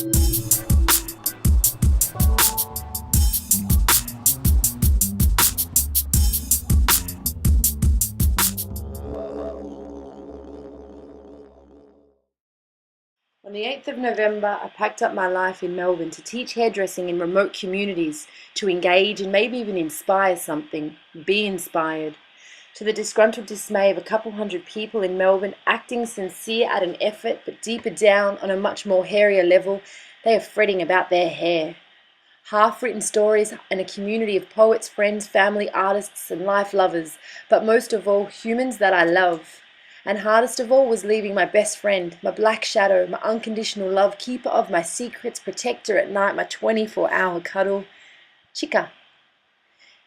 On the 8th of November, I packed up my life in Melbourne to teach hairdressing in remote communities, to engage and maybe even inspire something, be inspired. To the disgruntled dismay of a couple hundred people in Melbourne, acting sincere at an effort, but deeper down, on a much more hairier level, they are fretting about their hair. Half-written stories and a community of poets, friends, family, artists and life lovers, but most of all, humans that I love. And hardest of all was leaving my best friend, my black shadow, my unconditional love, keeper of my secrets, protector at night, my 24-hour cuddle, Chica.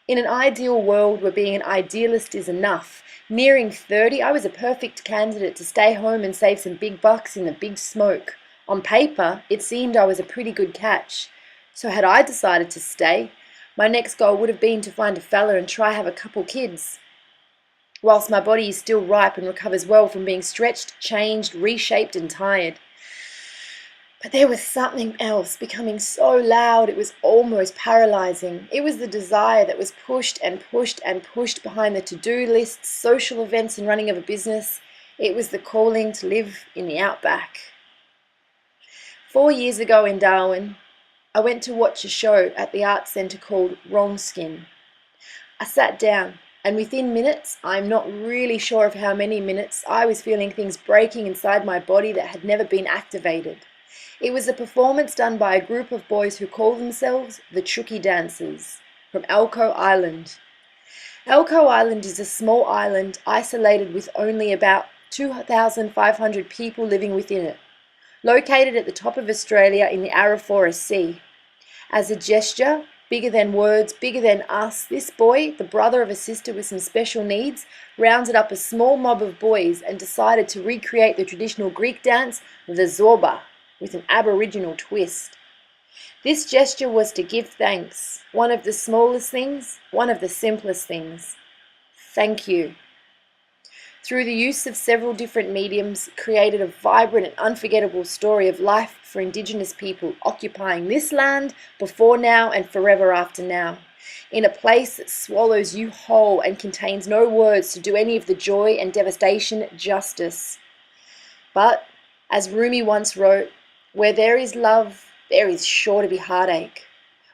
In an ideal world where being an idealist is enough, nearing 30, I was a perfect candidate to stay home and save some big bucks in the big smoke. On paper, it seemed I was a pretty good catch. So had I decided to stay, my next goal would have been to find a fella and try have a couple kids. Whilst my body is still ripe and recovers well from being stretched, changed, reshaped and tired. But there was something else becoming so loud it was almost paralyzing. It was the desire that was pushed and pushed and pushed behind the to-do lists, social events and running of a business. It was the calling to live in the outback. 4 years ago in Darwin, I went to watch a show at the arts centre called Wrong Skin. I sat down. And within minutes, I'm not really sure of how many minutes, I was feeling things breaking inside my body that had never been activated. It was a performance done by a group of boys who call themselves the Chuki Dancers, from Elcho Island. Elcho Island is a small island isolated with only about 2,500 people living within it, located at the top of Australia in the Arafura Sea. As a gesture, bigger than words, bigger than us, this boy, the brother of a sister with some special needs, rounded up a small mob of boys and decided to recreate the traditional Greek dance, the Zorba, with an Aboriginal twist. This gesture was to give thanks, one of the smallest things, one of the simplest things. Thank you. Through the use of several different mediums, created a vibrant and unforgettable story of life for Indigenous people occupying this land before now and forever after now, in a place that swallows you whole and contains no words to do any of the joy and devastation justice. But, as Rumi once wrote, where there is love, there is sure to be heartache.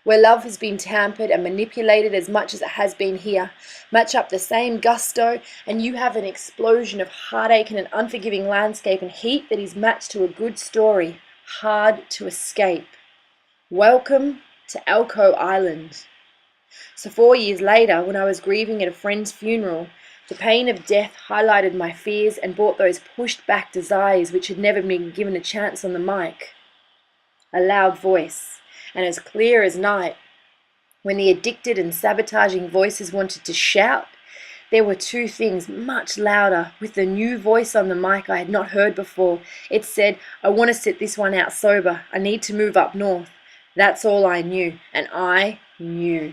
Where love has been tampered and manipulated as much as it has been here, match up the same gusto and you have an explosion of heartache and an unforgiving landscape and heat that is matched to a good story, hard to escape. Welcome to Elcho Island. So 4 years later, when I was grieving at a friend's funeral, the pain of death highlighted my fears and brought those pushed back desires which had never been given a chance on the mic. A loud voice, and as clear as night. When the addicted and sabotaging voices wanted to shout, there were two things much louder. With the new voice on the mic I had not heard before, it said, I want to sit this one out sober. I need to move up north. That's all I knew, and I knew.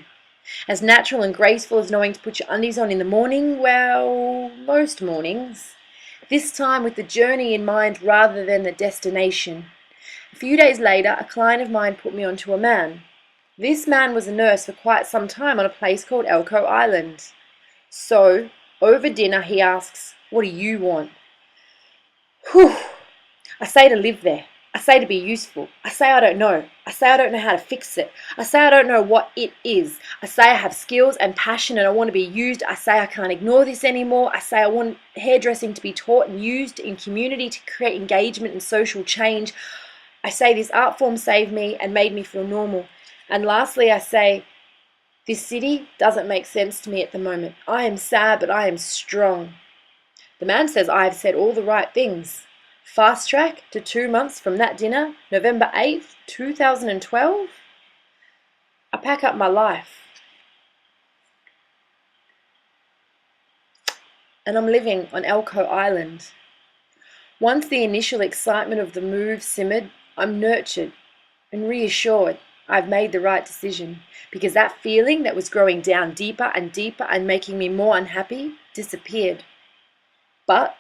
As natural and graceful as knowing to put your undies on in the morning, well, most mornings. This time with the journey in mind rather than the destination. A few days later, a client of mine put me onto a man. This man was a nurse for quite some time on a place called Elcho Island. So, over dinner, he asks, what do you want? Whew! I say to live there. I say to be useful. I say I don't know. I say I don't know how to fix it. I say I don't know what it is. I say I have skills and passion and I want to be used. I say I can't ignore this anymore. I say I want hairdressing to be taught and used in community to create engagement and social change. I say this art form saved me and made me feel normal. And lastly, I say, this city doesn't make sense to me at the moment. I am sad, but I am strong. The man says I have said all the right things. Fast track to 2 months from that dinner, November 8th, 2012. I pack up my life. And I'm living on Elcho Island. Once the initial excitement of the move simmered, I'm nurtured and reassured I've made the right decision, because that feeling that was growing down deeper and deeper and making me more unhappy disappeared. But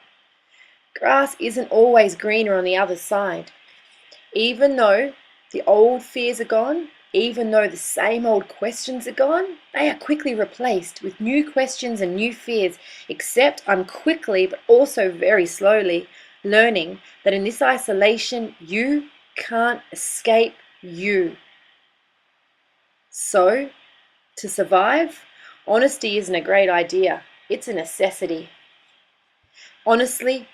grass isn't always greener on the other side. Even though The old fears are gone, even though the same old questions are gone. They are quickly replaced with new questions and new fears, except I'm quickly, but also very slowly, learning that in this isolation, you can't escape you. So, to survive, honesty isn't a great idea. It's a necessity. Honestly,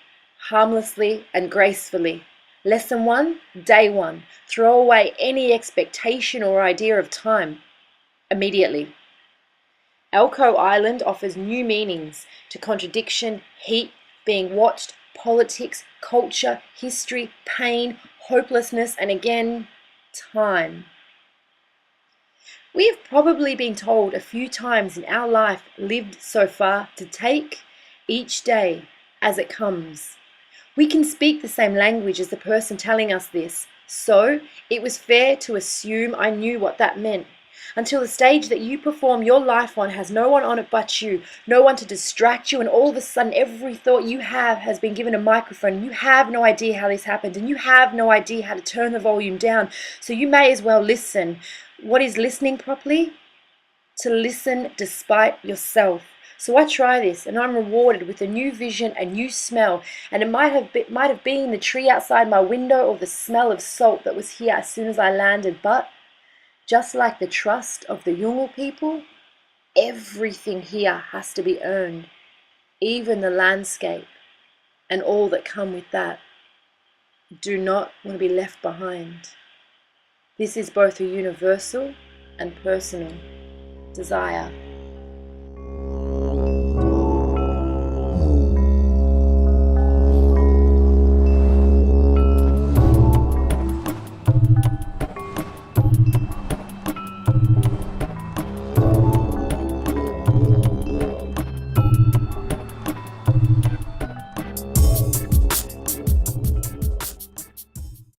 harmlessly, and gracefully. Lesson 1, day 1. Throw away any expectation or idea of time immediately. Elko Island offers new meanings to contradiction, heat, being watched, politics, culture, history, pain, hopelessness, and again, time. We have probably been told a few times in our life lived so far to take each day as it comes. We can speak the same language as the person telling us this, so it was fair to assume I knew what that meant. Until the stage that you perform your life on has no one on it but you, no one to distract you, and all of a sudden every thought you have has been given a microphone, and you have no idea how this happened, and you have no idea how to turn the volume down, so you may as well listen. What is listening properly? To listen despite yourself. So I try this and I'm rewarded with a new vision, a new smell, and it might have been the tree outside my window or the smell of salt that was here as soon as I landed, but just like the trust of the Yolngu people, everything here has to be earned, even the landscape and all that come with that. Do not want to be left behind. This is both a universal and personal desire.